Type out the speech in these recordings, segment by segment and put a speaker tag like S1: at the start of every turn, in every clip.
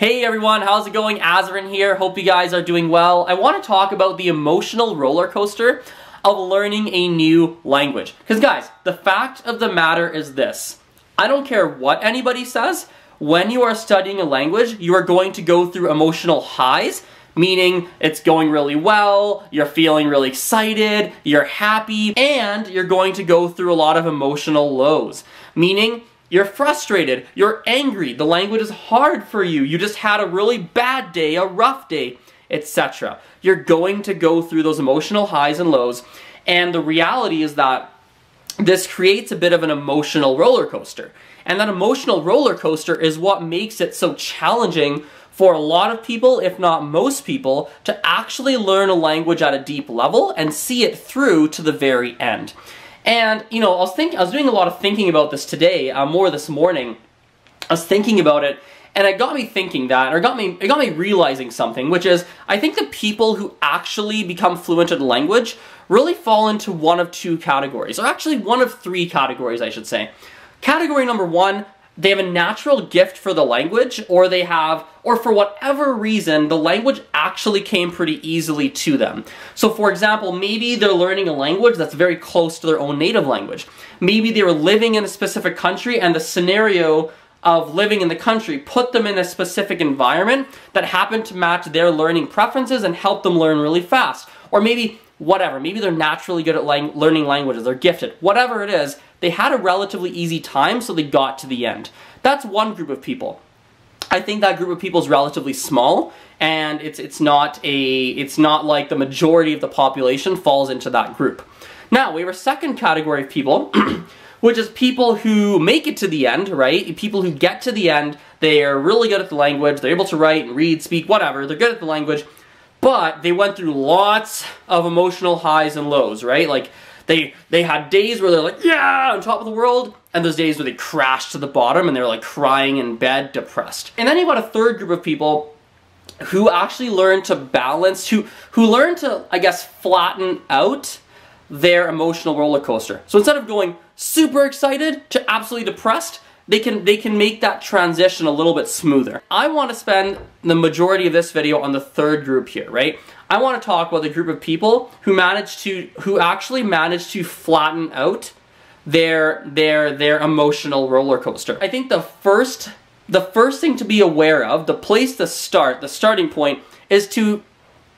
S1: Hey everyone, how's it going? Azren here. Hope you guys are doing well. I want to talk about the emotional roller coaster of learning a new language. Because guys, the fact of the matter is this. I don't care what anybody says, when you are studying a language, you are going to go through emotional highs, meaning it's going really well, you're feeling really excited, you're happy, and you're going to go through a lot of emotional lows, meaning you're frustrated, you're angry, the language is hard for you, you just had a really bad day, a rough day, etc. You're going to go through those emotional highs and lows, and the reality is that this creates a bit of an emotional roller coaster. And that emotional roller coaster is what makes it so challenging for a lot of people, if not most people, to actually learn a language at a deep level and see it through to the very end. And, you know, I was doing a lot of thinking about this today, more this morning. I was thinking about it, and it got me thinking that, or it got me realizing something, which is, I think the people who actually become fluent in language really fall into one of two categories, or actually one of three categories, I should say. Category number one, they have a natural gift for the language, or for whatever reason, the language actually came pretty easily to them. So for example, maybe they're learning a language that's very close to their own native language. Maybe they were living in a specific country and the scenario of living in the country put them in a specific environment that happened to match their learning preferences and help them learn really fast. Or maybe whatever, maybe they're naturally good at learning languages, they're gifted. Whatever it is, they had a relatively easy time, so they got to the end. That's one group of people. I think that group of people is relatively small, and it's not like the majority of the population falls into that group. Now, we have a second category of people, which is people who make it to the end, right? People who get to the end, they are really good at the language, they're able to write and read, speak, whatever, they're good at the language, but they went through lots of emotional highs and lows, right? Like, they had days where they're like, yeah, on top of the world, and those days where they crashed to the bottom and they're like crying in bed, depressed. And then you got a third group of people who actually learn to balance, who learn to, I guess, flatten out their emotional roller coaster. So instead of going super excited to absolutely depressed, they can make that transition a little bit smoother. I want to spend the majority of this video on the third group here, right? I want to talk about the group of people who actually manage to flatten out their emotional roller coaster. I think the first thing to be aware of, the place to start, the starting point, is to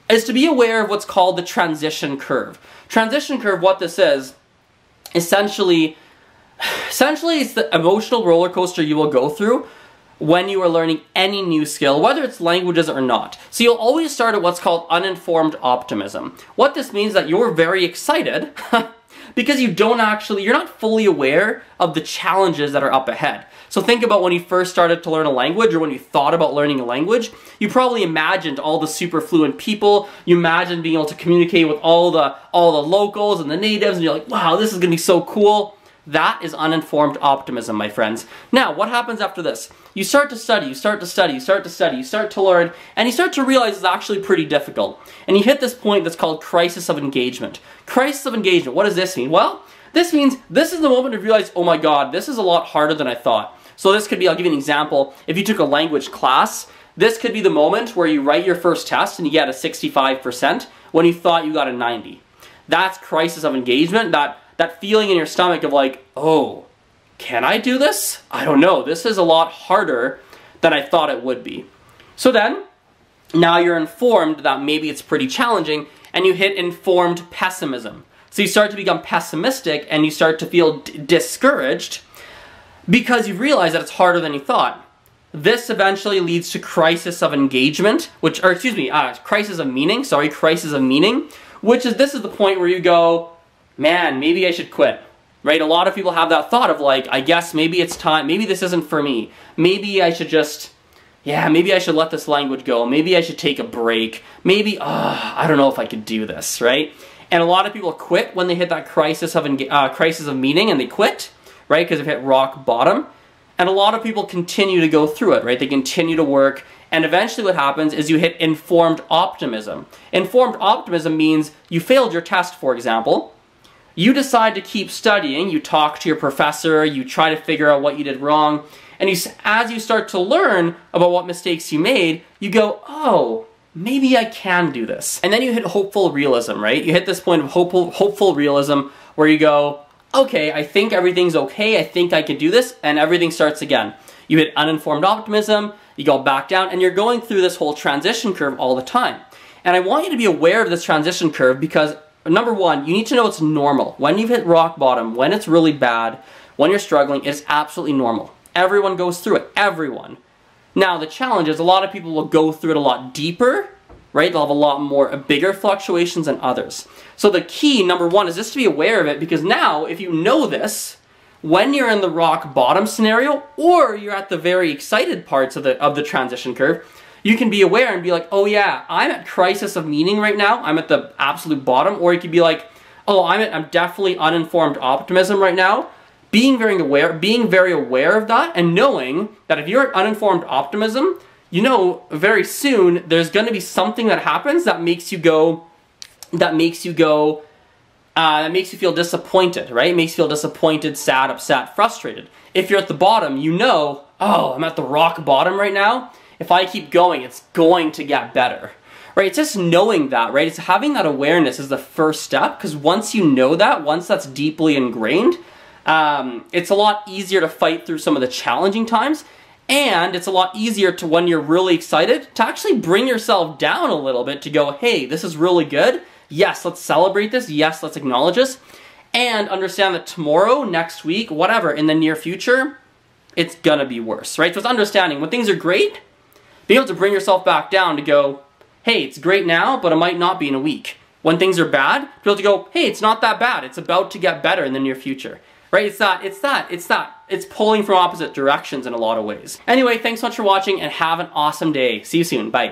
S1: be aware of what's called the transition curve. Transition curve, what this is, essentially it's the emotional roller coaster you will go through when you are learning any new skill, whether it's languages or not. So you'll always start at what's called uninformed optimism. What this means is that you're very excited because you're not fully aware of the challenges that are up ahead. So think about when you first started to learn a language, or when you thought about learning a language, you probably imagined all the super fluent people, you imagined being able to communicate with all the locals and the natives, and you're like, wow, this is gonna be so cool. That is uninformed optimism, my friends. Now, what happens after this? You start to study, you start to study, you start to study, you start to learn, and you start to realize it's actually pretty difficult. And you hit this point that's called crisis of engagement. Crisis of engagement, what does this mean? Well, this means this is the moment you realize, oh my god, this is a lot harder than I thought. So this could be, I'll give you an example, if you took a language class, this could be the moment where you write your first test and you get a 65% when you thought you got a 90. That's crisis of engagement, that feeling in your stomach of like, oh, can I do this? I don't know, this is a lot harder than I thought it would be. So then, now you're informed that maybe it's pretty challenging, and you hit informed pessimism. So you start to become pessimistic, and you start to feel discouraged, because you realize that it's harder than you thought. This eventually leads to crisis of engagement, crisis of meaning, which is, this is the point where you go, man, maybe I should quit, right? A lot of people have that thought of like, I guess maybe it's time, maybe this isn't for me. Maybe I should maybe I should let this language go. Maybe I should take a break. Maybe, I don't know if I could do this, right? And a lot of people quit when they hit that crisis of meaning, and they quit, right? Because they've hit rock bottom. And a lot of people continue to go through it, right? They continue to work, and eventually what happens is you hit informed optimism. Informed optimism means you failed your test, for example. You decide to keep studying, you talk to your professor, you try to figure out what you did wrong, And as you start to learn about what mistakes you made, you go, oh, maybe I can do this. And then you hit hopeful realism, right? You hit this point of hopeful realism where you go, okay, I think everything's okay, I think I can do this, and everything starts again. You hit uninformed optimism, you go back down, and you're going through this whole transition curve all the time. And I want you to be aware of this transition curve because, number one, you need to know it's normal. When you've hit rock bottom, when it's really bad, when you're struggling, it's absolutely normal. Everyone goes through it, everyone. Now, the challenge is a lot of people will go through it a lot deeper, right? They'll have a bigger fluctuations than others. So the key, number one, is just to be aware of it, because now, if you know this, when you're in the rock bottom scenario, or you're at the very excited parts of the transition curve, you can be aware and be like, oh yeah, I'm at crisis of meaning right now, I'm at the absolute bottom, or you could be like, oh, I'm definitely uninformed optimism right now. Being very aware of that, and knowing that if you're at uninformed optimism, you know very soon there's going to be something that happens that makes you feel disappointed, right? It makes you feel disappointed, sad, upset, frustrated. If you're at the bottom, you know, oh, I'm at the rock bottom right now. If I keep going, it's going to get better, right? It's just knowing that, right? It's having that awareness is the first step, because once you know that, once that's deeply ingrained, it's a lot easier to fight through some of the challenging times, and it's a lot easier to, when you're really excited, to actually bring yourself down a little bit to go, hey, this is really good. Yes, let's celebrate this. Yes, let's acknowledge this. And understand that tomorrow, next week, whatever, in the near future, it's gonna be worse, right? So it's understanding when things are great, being able to bring yourself back down to go, hey, it's great now, but it might not be in a week. When things are bad, be able to go, hey, it's not that bad. It's about to get better in the near future. Right? It's pulling from opposite directions in a lot of ways. Anyway, thanks so much for watching and have an awesome day. See you soon. Bye.